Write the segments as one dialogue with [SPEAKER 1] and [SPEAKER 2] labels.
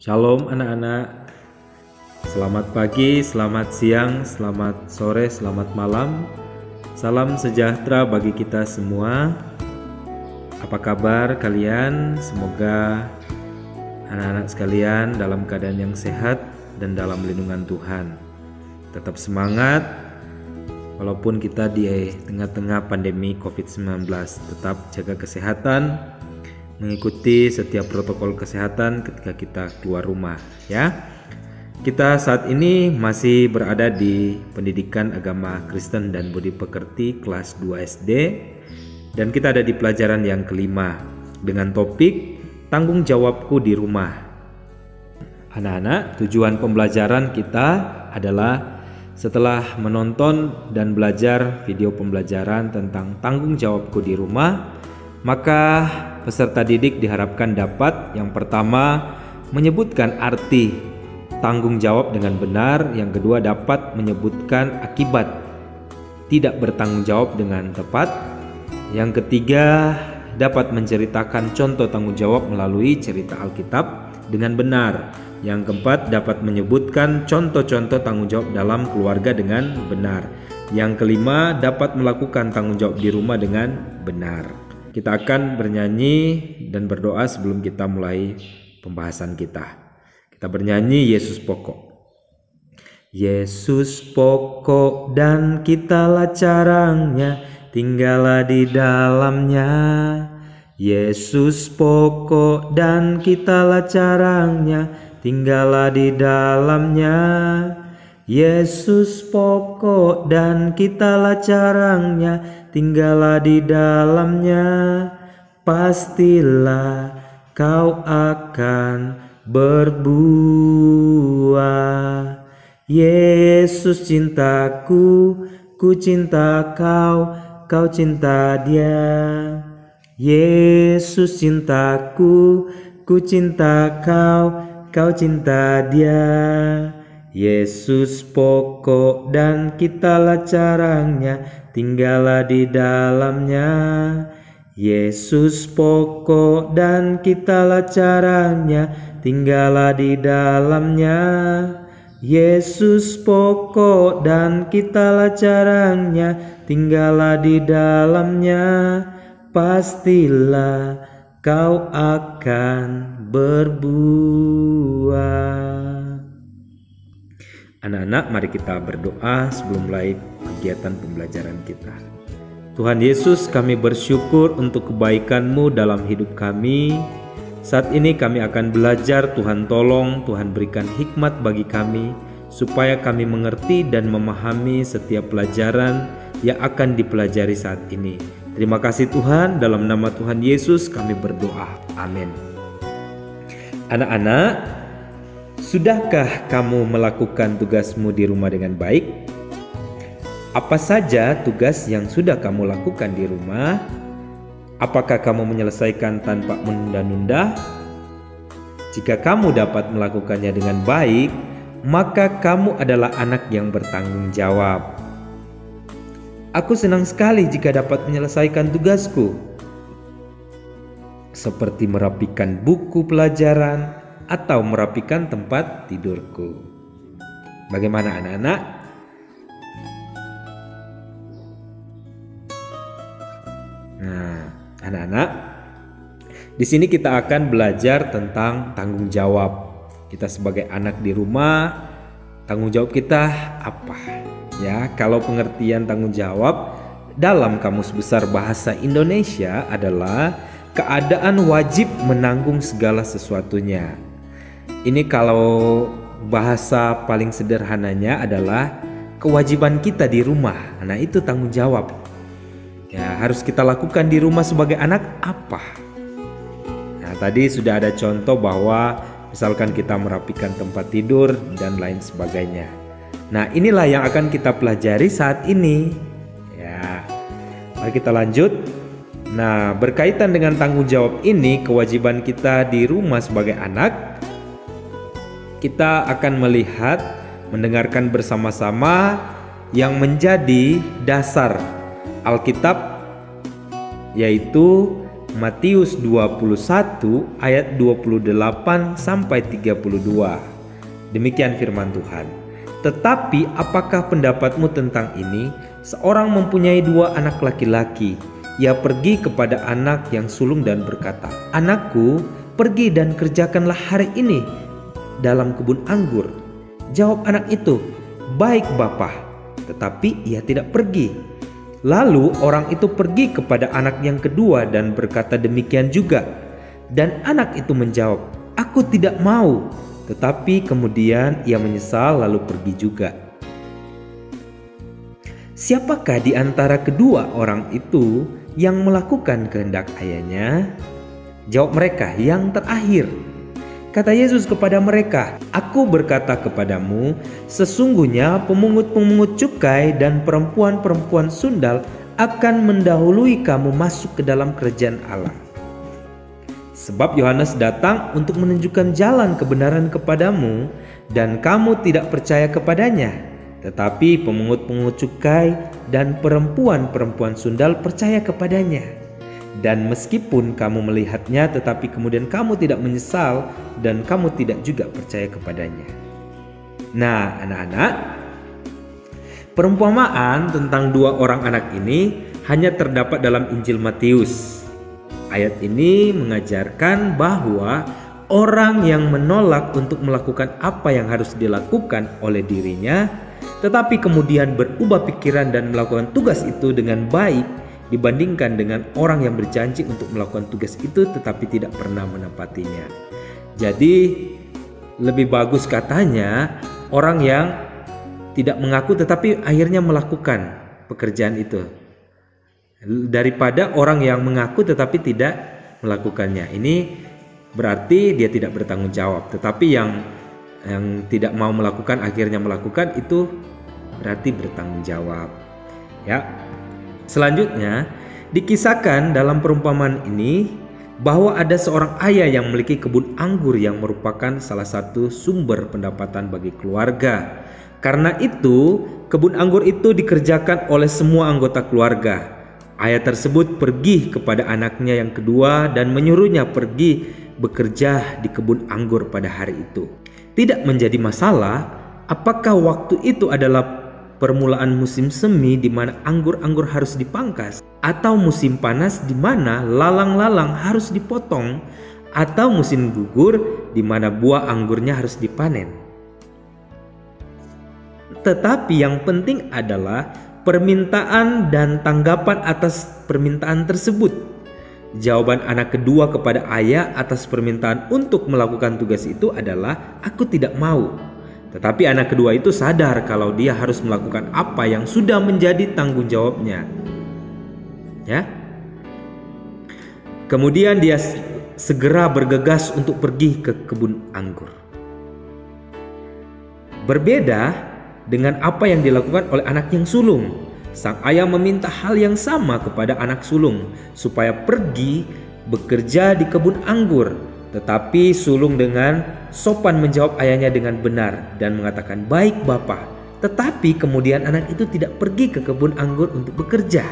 [SPEAKER 1] Shalom anak-anak. Selamat pagi, selamat siang, selamat sore, selamat malam. Salam sejahtera bagi kita semua. Apa kabar kalian? Semoga anak-anak sekalian dalam keadaan yang sehat dan dalam lindungan Tuhan. Tetap semangat walaupun kita di tengah-tengah pandemi COVID-19. Tetap jaga kesehatan, mengikuti setiap protokol kesehatan ketika kita keluar rumah ya. Kita saat ini masih berada di pendidikan agama Kristen dan Budi Pekerti kelas 2 SD, dan kita ada di pelajaran yang kelima dengan topik tanggung jawabku di rumah. Anak-anak, tujuan pembelajaran kita adalah setelah menonton dan belajar video pembelajaran tentang tanggung jawabku di rumah, maka peserta didik diharapkan dapat yang pertama menyebutkan arti tanggung jawab dengan benar, yang kedua dapat menyebutkan akibat tidak bertanggung jawab dengan tepat, yang ketiga dapat menceritakan contoh tanggung jawab melalui cerita Alkitab dengan benar, yang keempat dapat menyebutkan contoh-contoh tanggung jawab dalam keluarga dengan benar, yang kelima dapat melakukan tanggung jawab di rumah dengan benar. Kita akan bernyanyi dan berdoa sebelum kita mulai pembahasan kita. Kita bernyanyi Yesus pokok. Yesus pokok dan kitalah carangnya, tinggallah di dalamnya. Yesus pokok dan kitalah carangnya, tinggallah di dalamnya. Yesus pokok dan kitalah carangnya, tinggallah di dalamnya. Pastilah kau akan berbuah. Yesus cintaku, ku cinta kau, kau cinta Dia. Yesus cintaku, ku cinta kau, kau cinta Dia. Yesus pokok dan kitalah carangnya, tinggallah di dalamnya. Yesus pokok dan kitalah carangnya, tinggallah di dalamnya. Yesus pokok dan kitalah carangnya, tinggallah di dalamnya. Pastilah kau akan berbuah. Anak-anak, mari kita berdoa sebelum mulai kegiatan pembelajaran kita. Tuhan Yesus, kami bersyukur untuk kebaikan-Mu dalam hidup kami. Saat ini kami akan belajar, Tuhan tolong, Tuhan berikan hikmat bagi kami, supaya kami mengerti dan memahami setiap pelajaran yang akan dipelajari saat ini. Terima kasih Tuhan, dalam nama Tuhan Yesus kami berdoa. Amin. Anak-anak, sudahkah kamu melakukan tugasmu di rumah dengan baik? Apa saja tugas yang sudah kamu lakukan di rumah? Apakah kamu menyelesaikan tanpa menunda-nunda? Jika kamu dapat melakukannya dengan baik, maka kamu adalah anak yang bertanggung jawab. Aku senang sekali jika dapat menyelesaikan tugasku, seperti merapikan buku pelajaran atau merapikan tempat tidurku. Bagaimana anak-anak? Nah, anak-anak, di sini kita akan belajar tentang tanggung jawab. Kita sebagai anak di rumah, tanggung jawab kita apa? Ya, kalau pengertian tanggung jawab dalam Kamus Besar Bahasa Indonesia adalah keadaan wajib menanggung segala sesuatunya. Ini kalau bahasa paling sederhananya adalah kewajiban kita di rumah. Nah, itu tanggung jawab. Ya, harus kita lakukan di rumah sebagai anak apa? Nah, tadi sudah ada contoh bahwa misalkan kita merapikan tempat tidur dan lain sebagainya. Nah, inilah yang akan kita pelajari saat ini. Ya, mari kita lanjut. Nah, berkaitan dengan tanggung jawab ini, kewajiban kita di rumah sebagai anak, kita akan melihat, mendengarkan bersama-sama yang menjadi dasar Alkitab, yaitu Matius 21 ayat 28 sampai 32. Demikian firman Tuhan. Tetapi apakah pendapatmu tentang ini? Seorang mempunyai 2 anak laki-laki. Ia pergi kepada anak yang sulung dan berkata, "Anakku, pergi dan kerjakanlah hari ini dalam kebun anggur." Jawab anak itu, "Baik, Bapa." Tetapi ia tidak pergi. Lalu orang itu pergi kepada anak yang kedua dan berkata demikian juga. Dan anak itu menjawab, "Aku tidak mau." Tetapi kemudian ia menyesal lalu pergi juga. Siapakah di antara kedua orang itu yang melakukan kehendak ayahnya? Jawab mereka, "Yang terakhir." Kata Yesus kepada mereka, "Aku berkata kepadamu, sesungguhnya pemungut-pemungut cukai dan perempuan-perempuan sundal akan mendahului kamu masuk ke dalam kerajaan Allah. Sebab Yohanes datang untuk menunjukkan jalan kebenaran kepadamu, dan kamu tidak percaya kepadanya. Tetapi pemungut-pemungut cukai dan perempuan-perempuan sundal percaya kepadanya. Dan meskipun kamu melihatnya, tetapi kemudian kamu tidak menyesal dan kamu tidak juga percaya kepadanya." Nah, anak-anak, perumpamaan tentang 2 orang anak ini hanya terdapat dalam Injil Matius. Ayat ini mengajarkan bahwa orang yang menolak untuk melakukan apa yang harus dilakukan oleh dirinya, tetapi kemudian berubah pikiran dan melakukan tugas itu dengan baik, dibandingkan dengan orang yang berjanji untuk melakukan tugas itu tetapi tidak pernah menepatinya. Jadi lebih bagus katanya orang yang tidak mengaku tetapi akhirnya melakukan pekerjaan itu, daripada orang yang mengaku tetapi tidak melakukannya. Ini berarti dia tidak bertanggung jawab. Tetapi yang tidak mau melakukan akhirnya melakukan, itu berarti bertanggung jawab. Ya. Selanjutnya, dikisahkan dalam perumpamaan ini bahwa ada seorang ayah yang memiliki kebun anggur yang merupakan salah satu sumber pendapatan bagi keluarga. Karena itu, kebun anggur itu dikerjakan oleh semua anggota keluarga. Ayah tersebut pergi kepada anaknya yang kedua dan menyuruhnya pergi bekerja di kebun anggur pada hari itu. Tidak menjadi masalah apakah waktu itu adalah permulaan musim semi di mana anggur-anggur harus dipangkas, atau musim panas di mana lalang-lalang harus dipotong, atau musim gugur di mana buah anggurnya harus dipanen. Tetapi yang penting adalah permintaan dan tanggapan atas permintaan tersebut. Jawaban anak kedua kepada ayah atas permintaan untuk melakukan tugas itu adalah, "Aku tidak mau." Tetapi anak kedua itu sadar kalau dia harus melakukan apa yang sudah menjadi tanggung jawabnya. Ya. Kemudian dia segera bergegas untuk pergi ke kebun anggur. Berbeda dengan apa yang dilakukan oleh anak yang sulung. Sang ayah meminta hal yang sama kepada anak sulung, supaya pergi bekerja di kebun anggur. Tetapi sulung dengan sopan menjawab ayahnya dengan benar dan mengatakan, "Baik, Bapa." Tetapi kemudian anak itu tidak pergi ke kebun anggur untuk bekerja.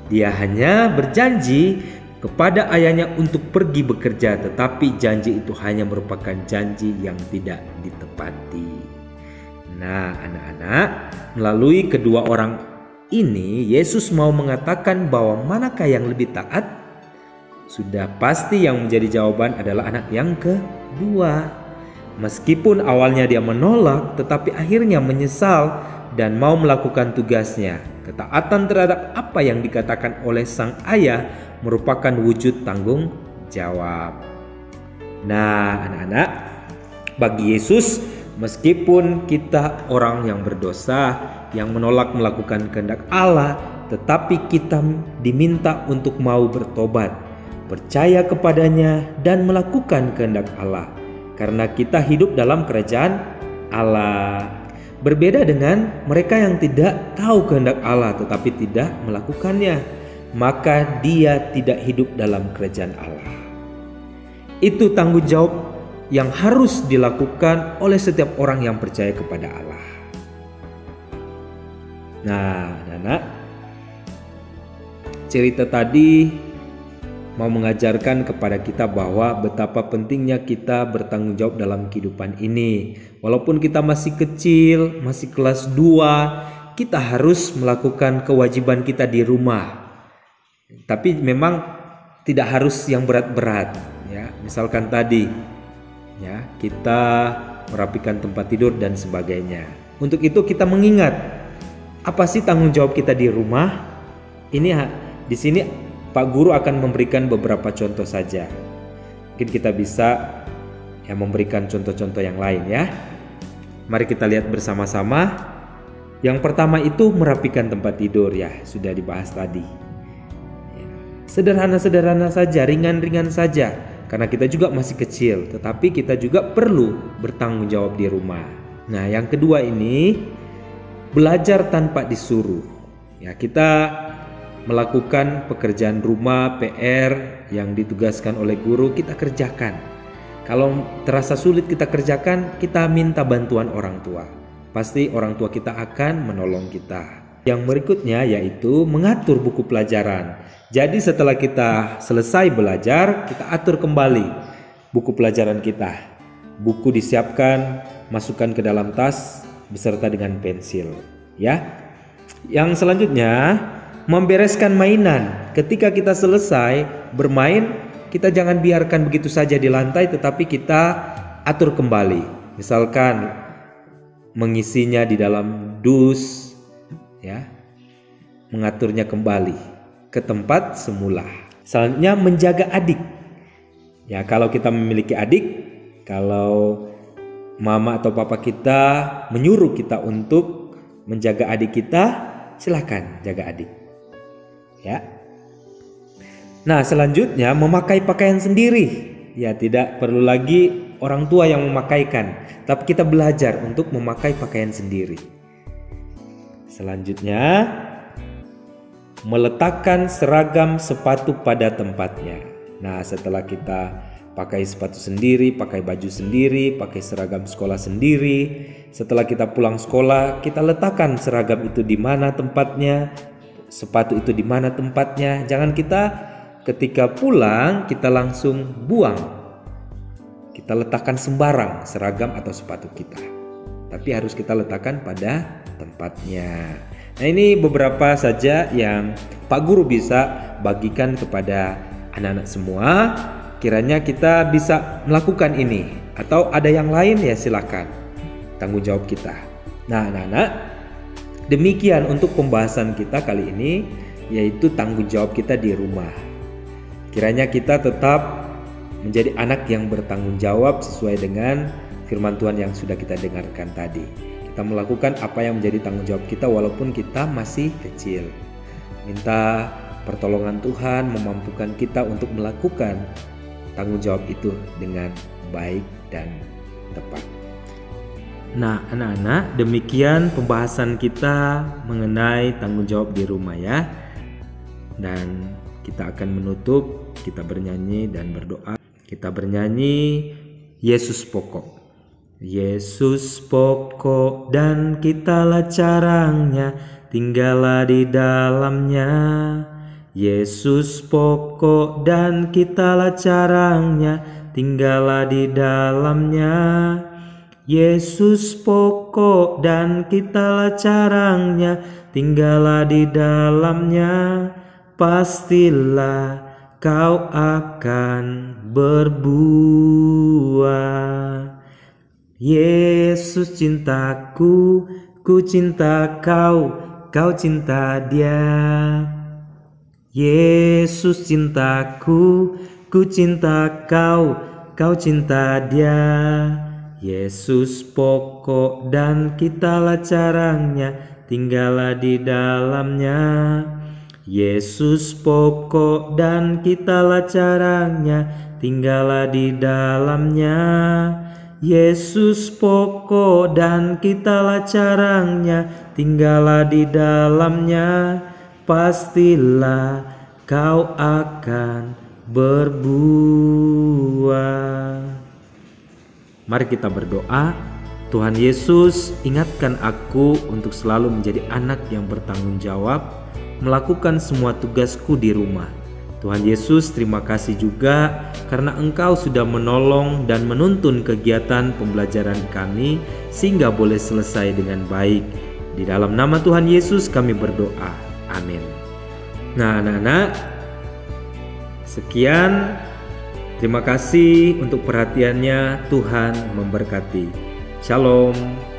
[SPEAKER 1] Dia hanya berjanji kepada ayahnya untuk pergi bekerja, tetapi janji itu hanya merupakan janji yang tidak ditepati. Nah, anak-anak, melalui kedua orang ini Yesus mau mengatakan bahwa manakah yang lebih taat? Sudah pasti yang menjadi jawaban adalah anak yang kedua. Meskipun awalnya dia menolak, tetapi akhirnya menyesal dan mau melakukan tugasnya. Ketaatan terhadap apa yang dikatakan oleh sang ayah merupakan wujud tanggung jawab. Nah, anak-anak, bagi Yesus, meskipun kita orang yang berdosa, yang menolak melakukan kehendak Allah, tetapi kita diminta untuk mau bertobat, percaya kepadanya dan melakukan kehendak Allah, karena kita hidup dalam kerajaan Allah. Berbeda dengan mereka yang tidak tahu kehendak Allah tetapi tidak melakukannya, maka dia tidak hidup dalam kerajaan Allah. Itu tanggung jawab yang harus dilakukan oleh setiap orang yang percaya kepada Allah. Nah, anak-anak, cerita tadi mau mengajarkan kepada kita bahwa betapa pentingnya kita bertanggung jawab dalam kehidupan ini. Walaupun kita masih kecil, masih kelas 2, kita harus melakukan kewajiban kita di rumah. Tapi memang tidak harus yang berat-berat, ya. Misalkan tadi, ya, kita merapikan tempat tidur dan sebagainya. Untuk itu kita mengingat apa sih tanggung jawab kita di rumah? Di sini Pak Guru akan memberikan beberapa contoh saja. Mungkin kita bisa memberikan contoh-contoh yang lain ya. Mari kita lihat bersama-sama. Yang pertama itu merapikan tempat tidur ya, sudah dibahas tadi. Sederhana-sederhana saja, ringan-ringan saja. Karena kita juga masih kecil, tetapi kita juga perlu bertanggung jawab di rumah. Nah, yang kedua ini belajar tanpa disuruh. Ya, kita melakukan pekerjaan rumah, PR yang ditugaskan oleh guru, kita kerjakan. Kalau terasa sulit kita kerjakan, kita minta bantuan orang tua. Pasti orang tua kita akan menolong kita. Yang berikutnya yaitu mengatur buku pelajaran. Jadi setelah kita selesai belajar, kita atur kembali buku pelajaran kita. Buku disiapkan, masukkan ke dalam tas beserta dengan pensil, ya. Yang selanjutnya, membereskan mainan. Ketika kita selesai bermain, kita jangan biarkan begitu saja di lantai, tetapi kita atur kembali. Misalkan mengisinya di dalam dus, ya, mengaturnya kembali ke tempat semula. Selanjutnya menjaga adik. Ya, kalau kita memiliki adik, kalau mama atau papa kita menyuruh kita untuk menjaga adik kita, silakan jaga adik. Ya. Nah, selanjutnya memakai pakaian sendiri. Ya, tidak perlu lagi orang tua yang memakaikan, tapi kita belajar untuk memakai pakaian sendiri. Selanjutnya, meletakkan seragam sepatu pada tempatnya. Nah, setelah kita pakai sepatu sendiri, pakai baju sendiri, pakai seragam sekolah sendiri, setelah kita pulang sekolah, kita letakkan seragam itu di mana tempatnya, sepatu itu di mana tempatnya. Jangan kita ketika pulang kita langsung buang. Kita letakkan sembarang seragam atau sepatu kita. Tapi harus kita letakkan pada tempatnya. Nah, ini beberapa saja yang Pak Guru bisa bagikan kepada anak-anak semua. Kiranya kita bisa melakukan ini. Atau ada yang lain ya silakan. Tanggung jawab kita. Nah, anak-anak, demikian untuk pembahasan kita kali ini, yaitu tanggung jawab kita di rumah. Kiranya kita tetap menjadi anak yang bertanggung jawab sesuai dengan firman Tuhan yang sudah kita dengarkan tadi. Kita melakukan apa yang menjadi tanggung jawab kita walaupun kita masih kecil. Minta pertolongan Tuhan memampukan kita untuk melakukan tanggung jawab itu dengan baik dan tepat. Nah, anak-anak, demikian pembahasan kita mengenai tanggung jawab di rumah ya. Dan kita akan menutup, kita bernyanyi dan berdoa. Kita bernyanyi Yesus pokok. Yesus pokok dan kitalah carangnya, tinggallah di dalamnya. Yesus pokok dan kitalah carangnya, tinggallah di dalamnya. Yesus pokok dan kitalah carangnya, tinggallah di dalamnya. Pastilah kau akan berbuah. Yesus cintaku, ku cinta kau, kau cinta Dia. Yesus cintaku, ku cinta kau, kau cinta Dia. Yesus pokok dan kitalah carangnya, tinggallah di dalamnya. Yesus pokok dan kitalah carangnya, tinggallah di dalamnya. Yesus pokok dan kitalah carangnya, tinggallah di dalamnya. Pastilah kau akan berbuah. Mari kita berdoa. Tuhan Yesus, ingatkan aku untuk selalu menjadi anak yang bertanggung jawab, melakukan semua tugasku di rumah. Tuhan Yesus, terima kasih juga karena Engkau sudah menolong dan menuntun kegiatan pembelajaran kami sehingga boleh selesai dengan baik. Di dalam nama Tuhan Yesus kami berdoa. Amin. Nah, anak-anak, sekian. Terima kasih untuk perhatiannya. Tuhan memberkati. Shalom.